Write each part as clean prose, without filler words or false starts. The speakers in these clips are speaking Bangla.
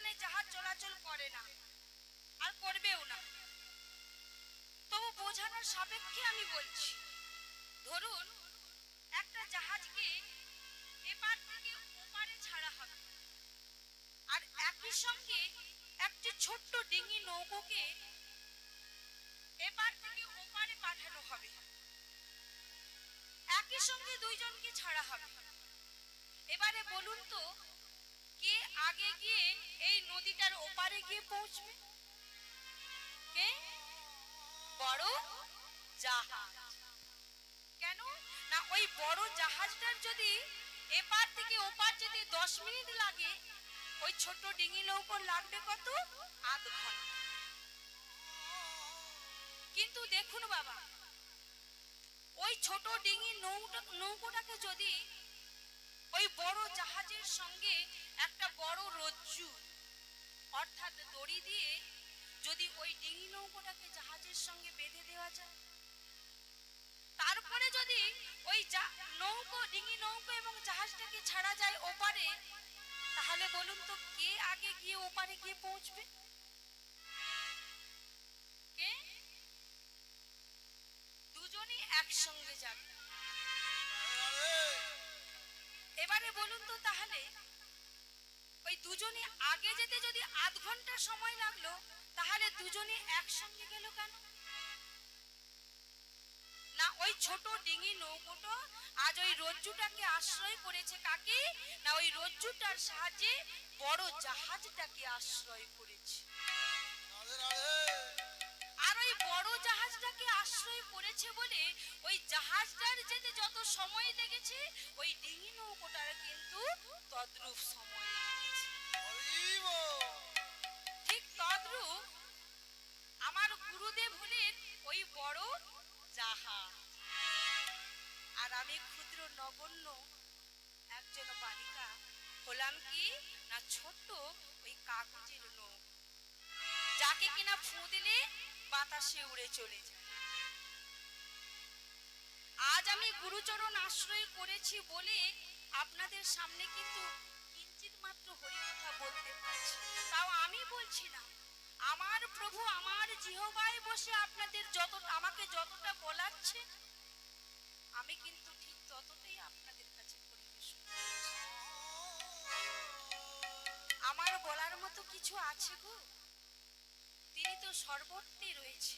সেখানে জাহাজ চলাচল করে না আর করবেও না। তবু বোঝানোর সাপেক্ষে আমি বলছি, ধরুন একটা জাহাজকে এপার থেকে ওপারে ছাড়া হবে, আর একই সঙ্গে একটি ছোট্ট ডিঙি নৌকোকে এপার থেকে ওপারে পাঠানো হবে। একই সঙ্গে দুইজনকে ছাড়া হবে। এবারে বলুন তো, কে আগে গিয়ে এই নদীটার ওপারে গিয়ে পৌঁছবে? কে? বড় জাহাজ। কেন না, ওই বড় জাহাজটার যদি এপার থেকে ওপার যেতে 10 মিনিট লাগে, ওই ছোট ডিঙি নৌকোর লাগবে কত? আধ ঘন্টা। কিন্তু দেখুন বাবা, ওই ছোট ডিঙি নৌকোটাকে যদি ওই বড় জাহাজের সঙ্গে একটা বড় রজ্জু অর্থাৎ দড়ি দিয়ে যদি ওই ডিঙি নৌকোটাকে জাহাজের সঙ্গে বেঁধে দেওয়া যায়, তারপরে যদি ওই ডিঙি নৌকো এবং জাহাজটাকে ছাড়া যায় ওপারে, তাহলে বলুন তো কে আগে গিয়ে ওপারে গিয়ে পৌঁছবে? কে? দুজনই একসঙ্গে যাবে। এবারে বলুন তো, তাহলে ওই দুজনই আগে যেতে যদি আধ ঘন্টা সময় লাগলো, তাহলে দুজনই একসঙ্গে গেল কেন? না, ওই ছোট ডিঙি নৌকোটা আজ ওই রজ্জুটাকে আশ্রয় করেছে কাকে? না, ওই রজ্জুটার সাহায্যে বড় জাহাজটাকে আশ্রয় করেছে। আর ওই বড় জাহাজটাকে আশ্রয় করেছে বলে ওই জাহাজটার যেতে যত সময় লেগেছে, ওই ডিঙি নৌকোটার কিন্তু তদ্রূপ সময় লেগেছে। ঠিক তদ্রূপ আমার গুরুদেব হলেন ওই বড় জাহাজ, আর আমি ক্ষুদ্র নগণ্য একজন বালিকা হলাম কি না ছোট্ট ওই কাগজের নৌকো, যাকে কিনা ফু দিলে বাতাসে উড়ে চলে যায়। আজ আমি গুরুচরণ আশ্রয় করেছি বলে আপনাদের সামনে কিন্তু কিঞ্চিত মাত্র হরিকথা বলতে পারছি। তাও আমি বলছি না, আমার প্রভু আমার জিহ্বায় বসে আপনাদের আমাকে যতটা বলাচ্ছে, আমি কিন্তু ঠিক ততটাই আপনাদের কাছে পরিবেশন করছি। আমার বলার মতো কিছু আছে গো? তিনি তো সর্বত্রে রয়েছে।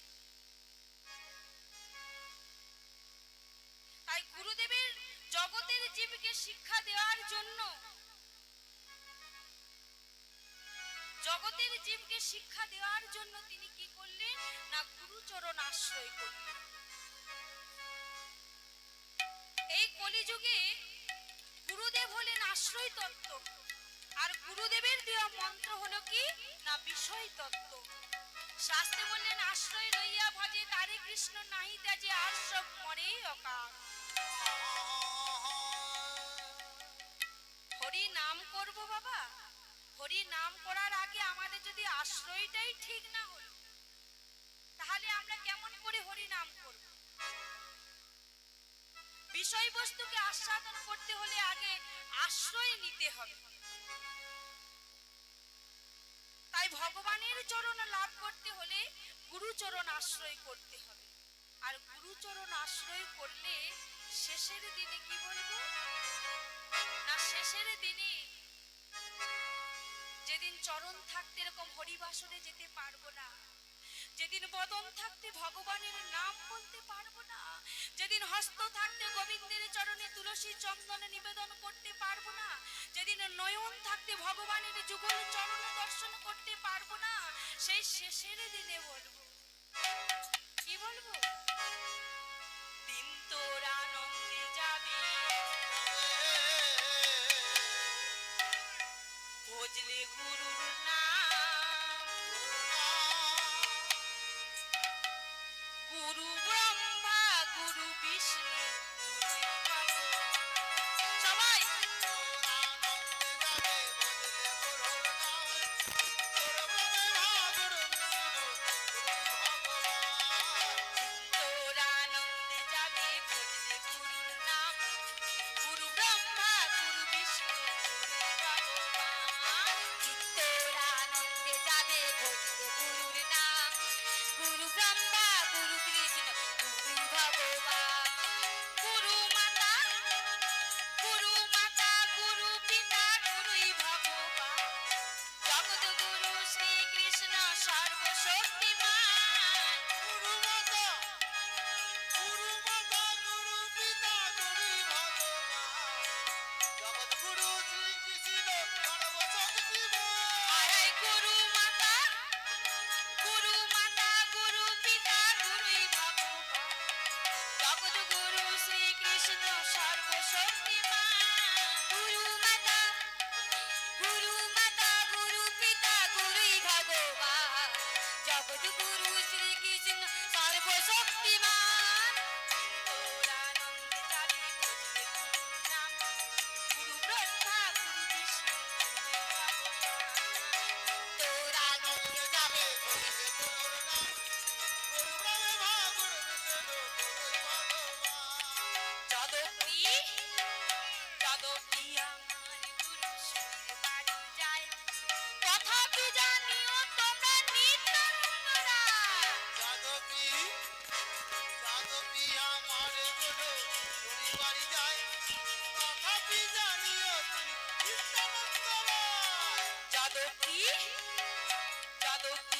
তাই গুরুদেবের জগতের জীবকে শিক্ষা দেওয়ার জন্য, জগতের জীবকে শিক্ষা দেওয়ার জন্য তিনি কি করলেন না গুরুচরণ আশ্রয় করলেন। এই কলিযুগে গুরুদেব হলেন আশ্রয় তত্ত্ব, আর গুরুদেবের দেওয়া মন্ত্র হলো কি না বিষয় তত্ত্ব। শাস্ত্রে বললেন আশ্রয় লইয়া ভজে তারে কৃষ্ণ নাহি ত্যাজে আর সব মরে অকাল। হরি নাম করব বাবা, হরি নাম করার আগে আমাদের যদি আশ্রয়টাই ঠিক না হলো, তাহলে আমরা কেমন করে হরি নাম করব? বিষয়বস্তুকে আস্বাদন করতে হলে আগে আশ্রয় নিতে হবে। তাই ভগবানের চরণ লাভ করতে হলে গুরুচরণ আশ্রয় করতে হবে। আর গুরুচরণ আশ্রয় করলে শেষের দিনে কি বলবো না, শেষের দিনে যেদিন চরণ থাকতে এরকম হরিবাসরে যেতে পারবো না, যেদিন বদন থাকতে ভগবানের নাম বলতে পারবো না, যেদিন হস্ত থাকতে গোবিন্দের চরণে তুলসী চন্দন নিবেদন করতে পারবো না, যেদিন নয়ন থাকতে ভগবানের যুগল চরণ দর্শন করতে পারবো না, সেই শেষের দিনে বলবো কি বলবো? দিন তোর আনন্দে যাবে ভজলে গুরুর নাম, গুরু ব্রহ্মা গুরু বিষ্ণু সবাই তোর আনন্দে যাবে ভজলে গুরুর নাম, গুরু ব্রহ্মা গুরু বিষ্ণু গুরু ভগবান। তোর কি যাদব